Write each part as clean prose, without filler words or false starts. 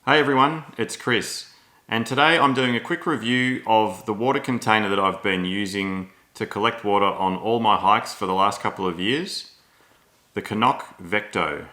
Hey everyone, it's Chris, and today I'm doing a quick review of the water container that I've been using to collect water on all my hikes for the last couple of years, the CNOC Vecto.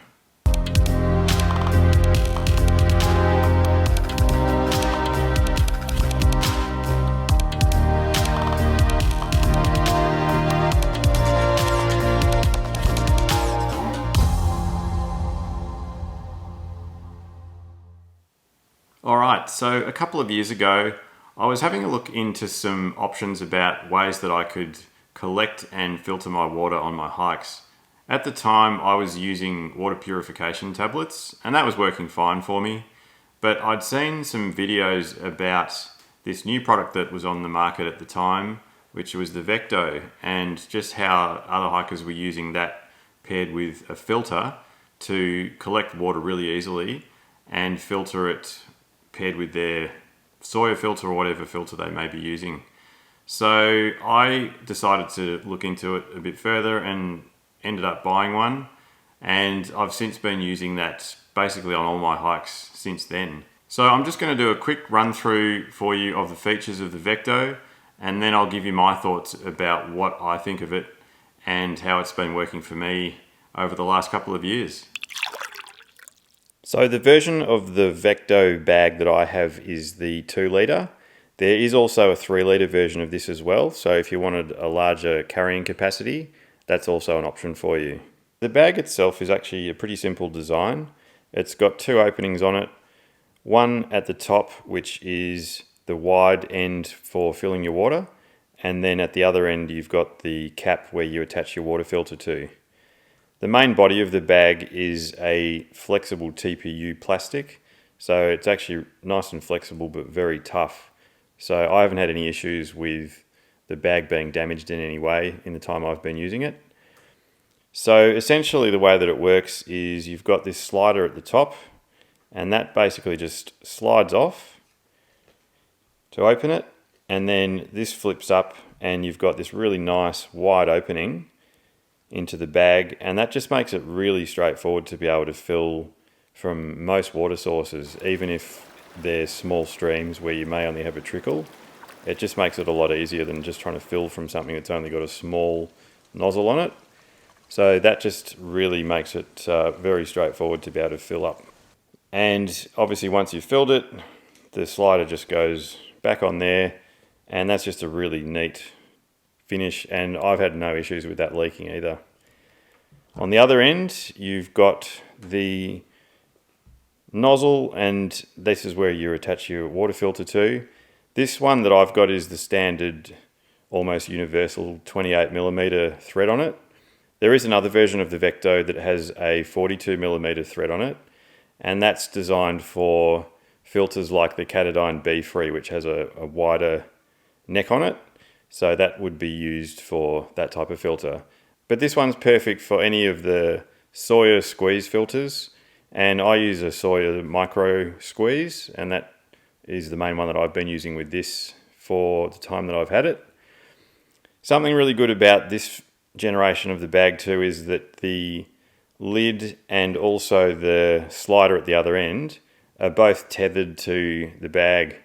Alright, so a couple of years ago I was having a look into some options about ways that I could collect and filter my water on my hikes. At the time I was using water purification tablets and that was working fine for me, but I'd seen some videos about this new product that was on the market at the time, which was the Vecto, and just how other hikers were using that paired with a filter to collect water really easily and filter it paired with their Sawyer filter or whatever filter they may be using. So I decided to look into it a bit further and ended up buying one, and I've since been using that basically on all my hikes since then. So I'm just going to do a quick run through for you of the features of the Vecto, and then I'll give you my thoughts about what I think of it and how it's been working for me over the last couple of years. So the version of the Vecto bag that I have is the 2 litre. There is also a 3 litre version of this as well, so if you wanted a larger carrying capacity, that's also an option for you. The bag itself is actually a pretty simple design. It's got 2 openings on it, one at the top which is the wide end for filling your water, and then at the other end you've got the cap where you attach your water filter to. The main body of the bag is a flexible TPU plastic, so it's actually nice and flexible but very tough. So I haven't had any issues with the bag being damaged in any way in the time I've been using it. So essentially the way that it works is you've got this slider at the top, and that basically just slides off to open it, and then this flips up and you've got this really nice wide opening into the bag, and that just makes it really straightforward to be able to fill from most water sources, even if they're small streams where you may only have a trickle. It just makes it a lot easier than just trying to fill from something that's only got a small nozzle on it. So that just really makes it very straightforward to be able to fill up. And obviously once you've filled it, the slider just goes back on there, and that's just a really neat finish, and I've had no issues with that leaking either. On the other end you've got the nozzle, and this is where you attach your water filter to. This one that I've got is the standard almost universal 28mm thread on it. There is another version of the Vecto that has a 42mm thread on it, and that's designed for filters like the Katadyn B3, which has a wider neck on it. So that would be used for that type of filter. But this one's perfect for any of the Sawyer squeeze filters, and I use a Sawyer micro squeeze, and that is the main one that I've been using with this for the time that I've had it. Something really good about this generation of the bag too is that the lid and also the slider at the other end are both tethered to the bag.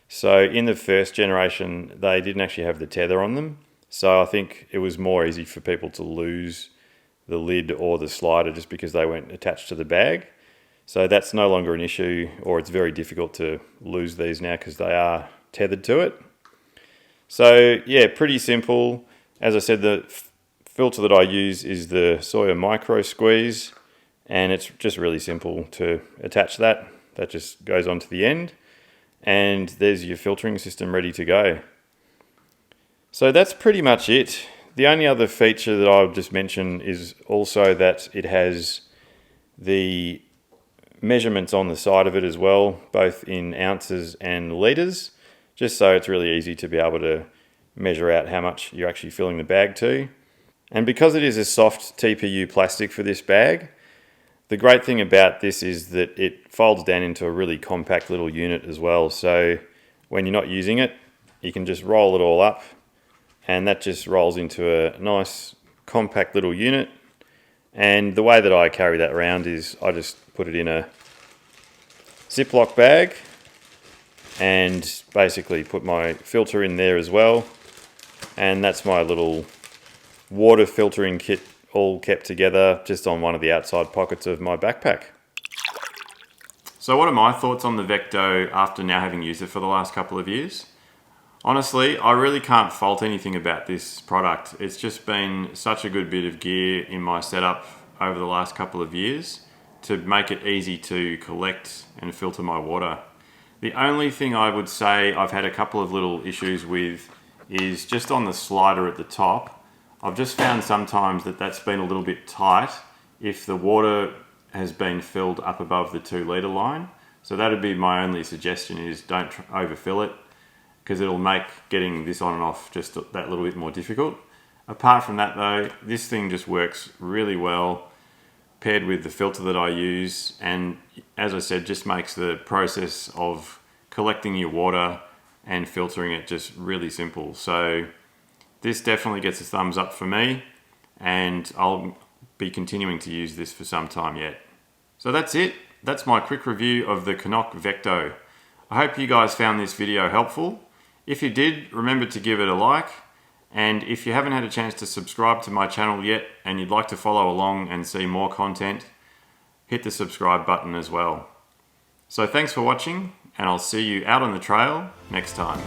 So in the first generation, they didn't actually have the tether on them. So I think it was more easy for people to lose the lid or the slider just because they weren't attached to the bag. So that's no longer an issue, or it's very difficult to lose these now because they are tethered to it. So yeah, pretty simple. As I said, the filter that I use is the Sawyer micro squeeze, and it's just really simple to attach that. That just goes onto the end, and there's your filtering system ready to go. So that's pretty much it. The only other feature that I'll just mention is also that it has the measurements on the side of it as well, both in ounces and litres, just so it's really easy to be able to measure out how much you're actually filling the bag to. And because it is a soft TPU plastic for this bag, the great thing about this is that it folds down into a really compact little unit as well. So when you're not using it, you can just roll it all up, and that just rolls into a nice compact little unit. And the way that I carry that around is I just put it in a Ziploc bag and basically put my filter in there as well. And that's my little water filtering kit all kept together just on one of the outside pockets of my backpack. So what are my thoughts on the Vecto after now having used it for the last couple of years? Honestly, I really can't fault anything about this product. It's just been such a good bit of gear in my setup over the last couple of years to make it easy to collect and filter my water. The only thing I would say I've had a couple of little issues with is just on the slider at the top. I've just found sometimes that that's been a little bit tight if the water has been filled up above the 2 litre line. So that'd be my only suggestion, is don't overfill it, because it'll make getting this on and off just that little bit more difficult. Apart from that though, this thing just works really well paired with the filter that I use, and as I said, just makes the process of collecting your water and filtering it just really simple. So this definitely gets a thumbs up for me, and I'll be continuing to use this for some time yet. So that's it. That's my quick review of the CNOC Vecto. I hope you guys found this video helpful. If you did, remember to give it a like, and if you haven't had a chance to subscribe to my channel yet and you'd like to follow along and see more content, hit the subscribe button as well. So thanks for watching, and I'll see you out on the trail next time.